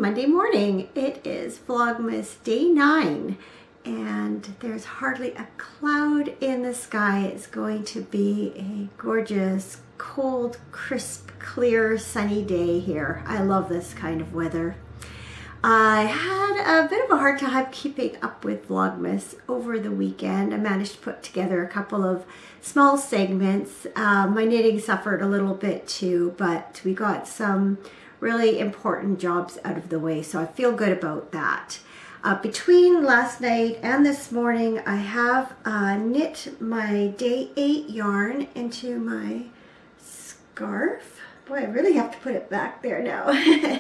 Monday morning. It is Vlogmas day 9 and there's hardly a cloud in the sky. It's going to be a gorgeous, cold, crisp, clear, sunny day here. I love this kind of weather. I had a bit of a hard time keeping up with Vlogmas over the weekend. I managed to put together a couple of small segments. My knitting suffered a little bit too, but we got some really important jobs out of the way, so I feel good about that. Between last night and this morning, I have knit my day 8 yarn into my scarf. Boy, I really have to put it back there now. You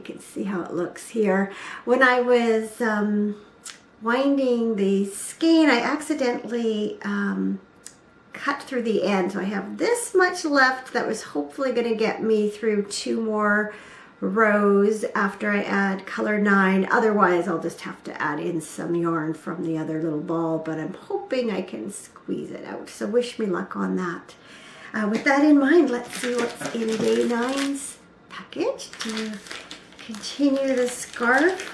can see how it looks here. When I was winding the skein, I accidentally cut through the end. So I have this much left that was hopefully going to get me through 2 more rows after I add color 9. Otherwise, I'll just have to add in some yarn from the other little ball, but I'm hoping I can squeeze it out. So wish me luck on that. With that in mind, let's see what's in day 9's package to continue the scarf.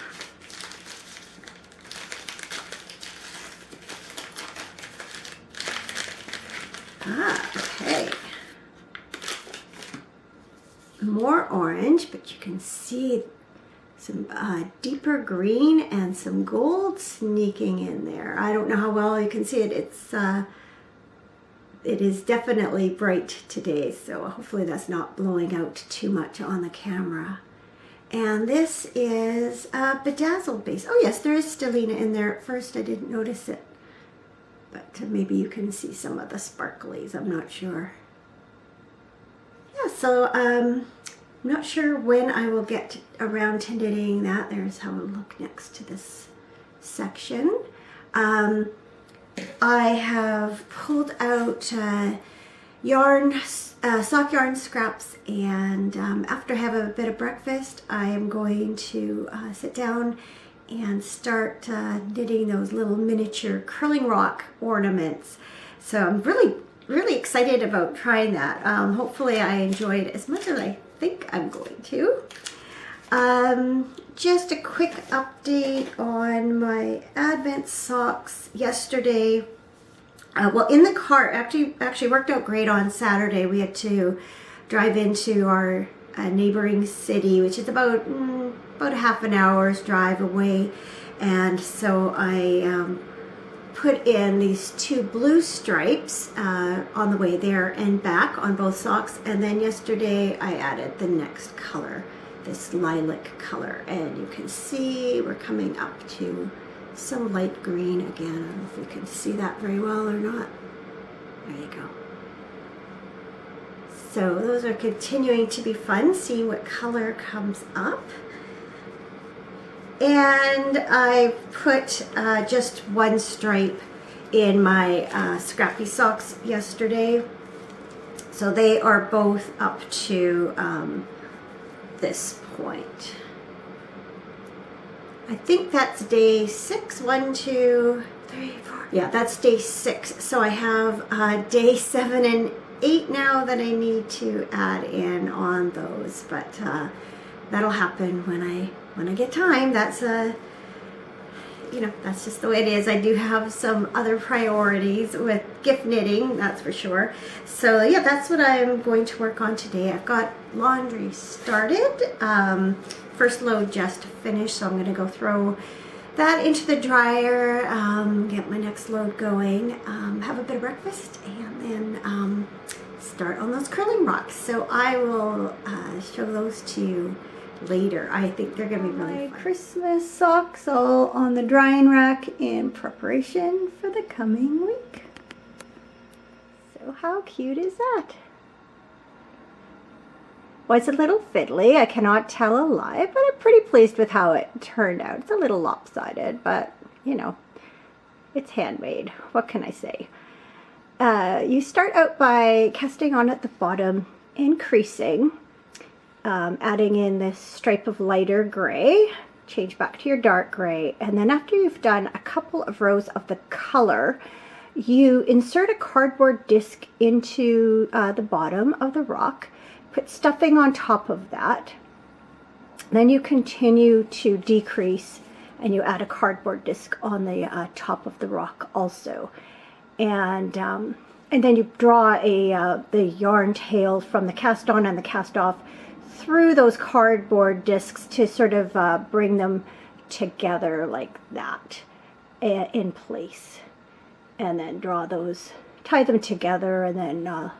Okay. More orange, but you can see some deeper green and some gold sneaking in there. I don't know how well you can see it. It is definitely bright today, so hopefully that's not blowing out too much on the camera. And this is a bedazzled base. Oh yes, there is stellina in there. At first I didn't notice it, but maybe you can see some of the sparklies. I'm not sure. Yeah, so I'm not sure when I will get around to knitting that. There's how it'll look next to this section. I have pulled out yarn, sock yarn scraps, and after I have a bit of breakfast, I am going to sit down and start knitting those little miniature curling rock ornaments. So I'm really excited about trying that. Hopefully I enjoy it as much as I think I'm going to. Just a quick update on my Advent socks yesterday. Well, in the car, actually worked out great on Saturday. We had to drive into our neighboring city, which is about a half an hour's drive away. And so I put in these 2 blue stripes on the way there and back on both socks. And then yesterday I added the next color, this lilac color. And you can see we're coming up to some light green again. I don't know if you can see that very well or not. There you go. So those are continuing to be fun, seeing what color comes up. And I put just 1 stripe in my scrappy socks yesterday. So they are both up to this point. I think that's day 6. 1, 2, 3, 4. Yeah, that's day 6. So I have day 7 and 8 now that I need to add in on those, but that'll happen when I get time. That's that's just the way it is. I do have some other priorities with gift knitting, that's for sure. So yeah, that's what I'm going to work on today. I've got laundry started. First load just finished, so I'm going to go throw that into the dryer, get my next load going, have a bit of breakfast, and then start on those curling rocks. So I will show those to you later. I think they're going to be really fun. Christmas socks all on the drying rack in preparation for the coming week. So how cute is that? Well, it's a little fiddly, I cannot tell a lie, but I'm pretty pleased with how it turned out. It's a little lopsided, but you know, it's handmade. What can I say? You start out by casting on at the bottom, increasing, adding in this stripe of lighter gray, change back to your dark gray, and then after you've done a couple of rows of the color, you insert a cardboard disc into the bottom of the rock, put stuffing on top of that, Then you continue to decrease and you add a cardboard disc on the top of the rock also. And then you draw the yarn tail from the cast on and the cast off through those cardboard discs to sort of bring them together like that in place. And then draw those, tie them together, and then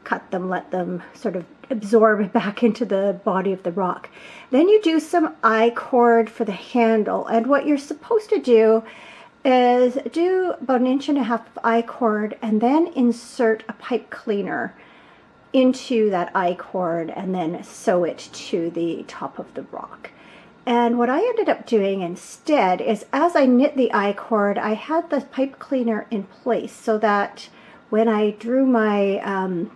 cut them, let them sort of absorb back into the body of the rock. Then you do some I-cord for the handle, and what you're supposed to do is do about 1.5 inches of I-cord and then insert a pipe cleaner into that I-cord and then sew it to the top of the rock. And what I ended up doing instead is, as I knit the I-cord, I had the pipe cleaner in place so that when I drew my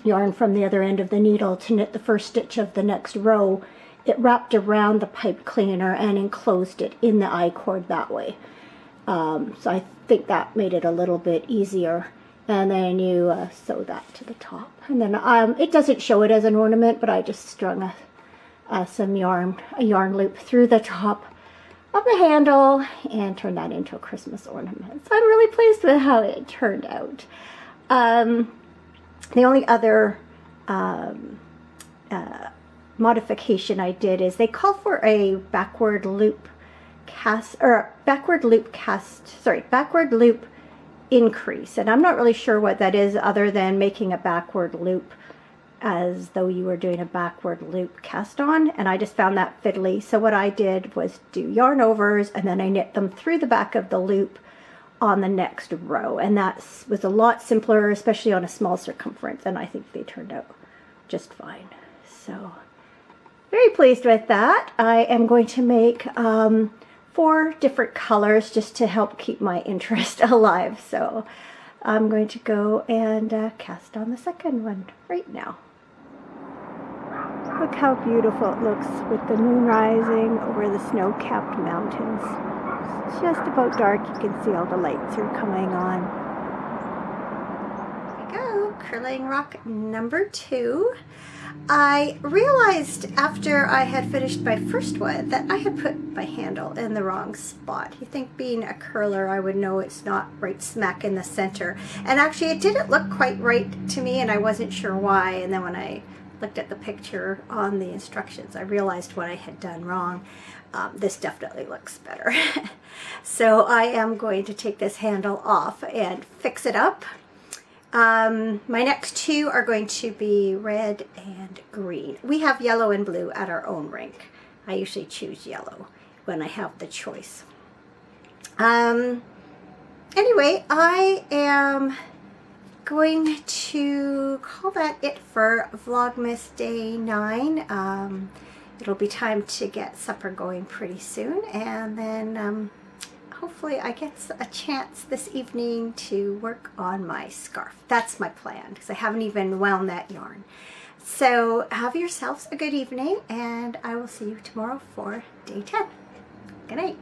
yarn from the other end of the needle to knit the first stitch of the next row, it wrapped around the pipe cleaner and enclosed it in the I-cord that way. So I think that made it a little bit easier. And then you sew that to the top. And then it doesn't show it as an ornament, but I just strung a yarn loop through the top of the handle and turned that into a Christmas ornament. So I'm really pleased with how it turned out. The only other modification I did is they call for a backward loop increase, and I'm not really sure what that is other than making a backward loop as though you were doing a backward loop cast on, and I just found that fiddly. So what I did was do yarn overs and then I knit them through the back of the loop on the next row, and that was a lot simpler, especially on a small circumference, and I think they turned out just fine. So very pleased with that. I am going to make 4 different colors just to help keep my interest alive. So I'm going to go and cast on the second one right now. Look how beautiful it looks with the moon rising over the snow-capped mountains. It's just about dark. You can see all the lights are coming on. Here we go, curling rock number 2. I realized after I had finished my first one that I had put my handle in the wrong spot. You think being a curler I would know it's not right smack in the center. And actually it didn't look quite right to me and I wasn't sure why. And then when I looked at the picture on the instructions, I realized what I had done wrong. This definitely looks better. So I am going to take this handle off and fix it up. My next 2 are going to be red and green. We have yellow and blue at our own rink. I usually choose yellow when I have the choice. Anyway, I am going to call that it for Vlogmas Day 9. It'll be time to get supper going pretty soon, and then hopefully I get a chance this evening to work on my scarf. That's my plan, because I haven't even wound that yarn. So have yourselves a good evening, and I will see you tomorrow for day 10. Good night.